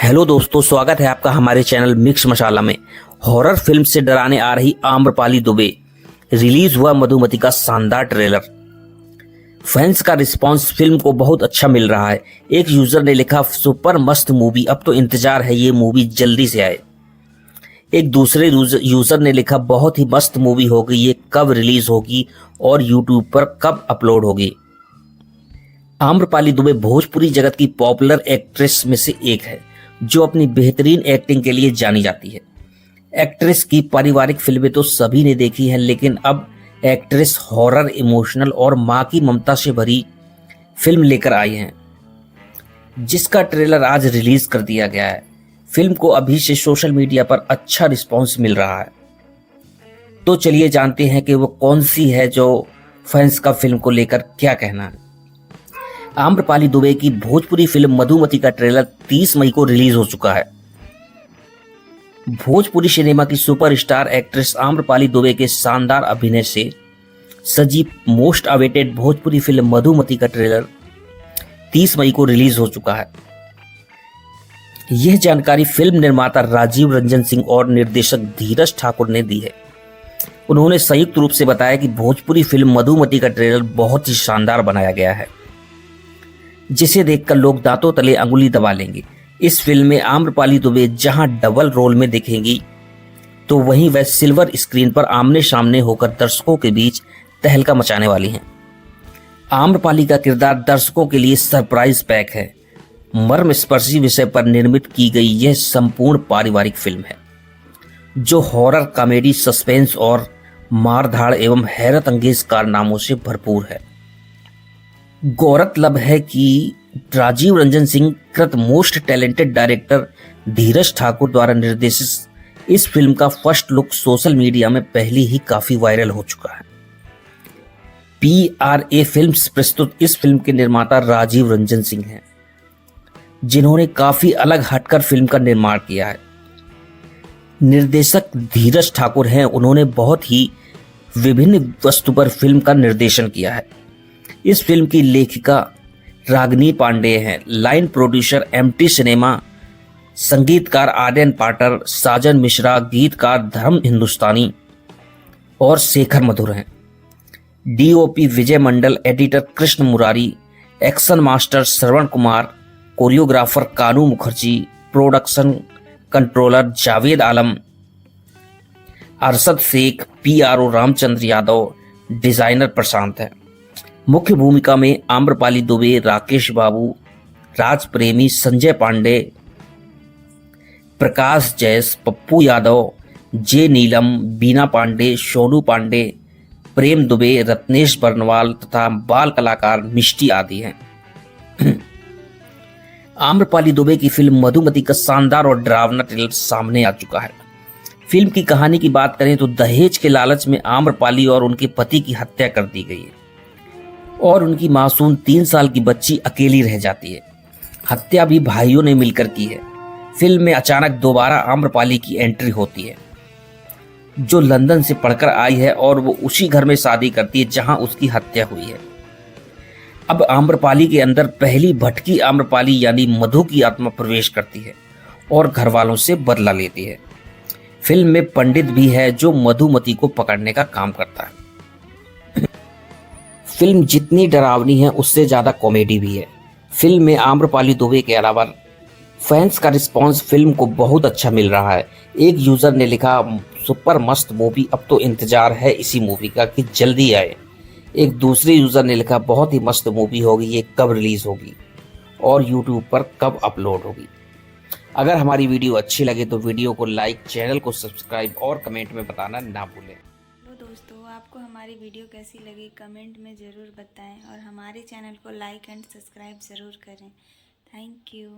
Hello दोस्तों, स्वागत है आपका हमारे चैनल मिक्स मसाला में। हॉरर फिल्म से डराने आ रही आम्रपाली दुबे, रिलीज हुआ मधुमती का शानदार ट्रेलर। फैंस का रिस्पांस फिल्म को बहुत अच्छा मिल रहा है। एक यूजर ने लिखा, सुपर मस्त मूवी, अब तो इंतजार है ये मूवी जल्दी से आए। एक दूसरे यूजर ने लिखा, बहुत ही मस्त मूवी होगी, ये कब रिलीज होगी और यूट्यूब पर कब अपलोड होगी। आम्रपाली दुबे भोजपुरी जगत की पॉपुलर एक्ट्रेस में से एक है जो अपनी बेहतरीन एक्टिंग के लिए जानी जाती है। एक्ट्रेस की पारिवारिक फिल्में तो सभी ने देखी हैं, लेकिन अब एक्ट्रेस हॉरर, इमोशनल और मां की ममता से भरी फिल्म लेकर आई हैं, जिसका ट्रेलर आज रिलीज कर दिया गया है। फिल्म को अभी से सोशल मीडिया पर अच्छा रिस्पांस मिल रहा है। तो चलिए जानते हैं कि वो कौन सी है जो फैंस का फिल्म को लेकर क्या कहना है। आम्रपाली दुबे की भोजपुरी फिल्म मधुमती का ट्रेलर 30 मई को रिलीज हो चुका है। भोजपुरी सिनेमा की सुपरस्टार एक्ट्रेस आम्रपाली दुबे के शानदार अभिनय से सजी most awaited Bhojpuri film Madhumati का ट्रेलर 30 मई को रिलीज हो चुका है। यह जानकारी फिल्म निर्माता राजीव रंजन सिंह और निर्देशक धीरज ठाकुर ने दी है। उन्होंने संयुक्त रूप से बताया कि भोजपुरी फिल्म मधुमती का ट्रेलर बहुत ही शानदार बनाया गया है, जिसे देखकर लोग दांतों तले अंगुली दबा लेंगे। इस फिल्म में आम्रपाली दुबे जहां डबल रोल में दिखेंगी, तो वहीं वह सिल्वर स्क्रीन पर आमने सामने होकर दर्शकों के बीच तहलका मचाने वाली हैं। आम्रपाली का किरदार दर्शकों के लिए सरप्राइज पैक है। मर्मस्पर्शी विषय पर निर्मित की गई यह संपूर्ण पारिवारिक फिल्म है, जो हॉरर, कॉमेडी, सस्पेंस और मारधाड़ एवं हैरत अंगेज कारनामों से भरपूर है। गौरतलब है कि राजीव रंजन सिंह कृत मोस्ट टैलेंटेड डायरेक्टर धीरज ठाकुर द्वारा निर्देशित इस फिल्म का फर्स्ट लुक सोशल मीडिया में पहले ही काफी वायरल हो चुका है। PRA फिल्म्स प्रस्तुत इस फिल्म के निर्माता राजीव रंजन सिंह हैं, जिन्होंने काफी अलग हटकर फिल्म का निर्माण किया है। निर्देशक धीरज ठाकुर हैं, उन्होंने बहुत ही विभिन्न वस्तु पर फिल्म का निर्देशन किया है। इस फिल्म की लेखिका रागिनी पांडे हैं। लाइन प्रोड्यूसर MT सिनेमा, संगीतकार आर्यन पाटर, साजन मिश्रा, गीतकार धर्म हिंदुस्तानी और शेखर मधुर हैं। DOP Vijay Mandal, editor Krishna Murari, action master Shravan Kumar, choreographer Kanu Mukherjee, production controller Javed Alam, Arshad Shaikh, PRO Ramchandra Yadav, designer Prashant है। मुख्य भूमिका में आम्रपाली दुबे, राकेश बाबू, राज प्रेमी, संजय पांडे, प्रकाश जैस, पप्पू यादव, जे नीलम, बीना पांडे, सोनू पांडे, प्रेम दुबे, रत्नेश बर्नवाल तथा बाल कलाकार मिष्टी आदि हैं। आम्रपाली दुबे की फिल्म मधुमती का शानदार और डरावना ट्रेलर सामने आ चुका है। फिल्म की कहानी की बात करें तो दहेज के लालच में आम्रपाली और उनके पति की हत्या कर दी गई है और उनकी मासूम 3 साल की बच्ची अकेली रह जाती है। हत्या भी भाइयों ने मिलकर की है। फिल्म में अचानक दोबारा आम्रपाली की एंट्री होती है, जो लंदन से पढ़कर आई है और वो उसी घर में शादी करती है जहां उसकी हत्या हुई है। अब आम्रपाली के अंदर पहली भटकी आम्रपाली यानी मधु की आत्मा प्रवेश करती है और घर वालों से बदला लेती है। फिल्म में पंडित भी है जो मधुमती को पकड़ने का काम करता है। फिल्म जितनी डरावनी है उससे ज्यादा कॉमेडी भी है। फिल्म में आम्रपाली दुबे के अलावा फैंस का रिस्पांस फिल्म को बहुत अच्छा मिल रहा है। एक यूजर ने लिखा, सुपर मस्त मूवी, अब तो इंतजार है इसी मूवी का कि जल्दी आए। एक दूसरे यूजर ने लिखा, बहुत ही मस्त मूवी होगी, ये कब रिलीज होगी और यूट्यूब पर कब अपलोड होगी। अगर हमारी वीडियो अच्छी लगे तो वीडियो को लाइक, चैनल को सब्सक्राइब और कमेंट में बताना ना भूलें। तो दोस्तों, आपको हमारी वीडियो कैसी लगी कमेंट में ज़रूर बताएं और हमारे चैनल को लाइक एंड सब्सक्राइब ज़रूर करें। Thank you.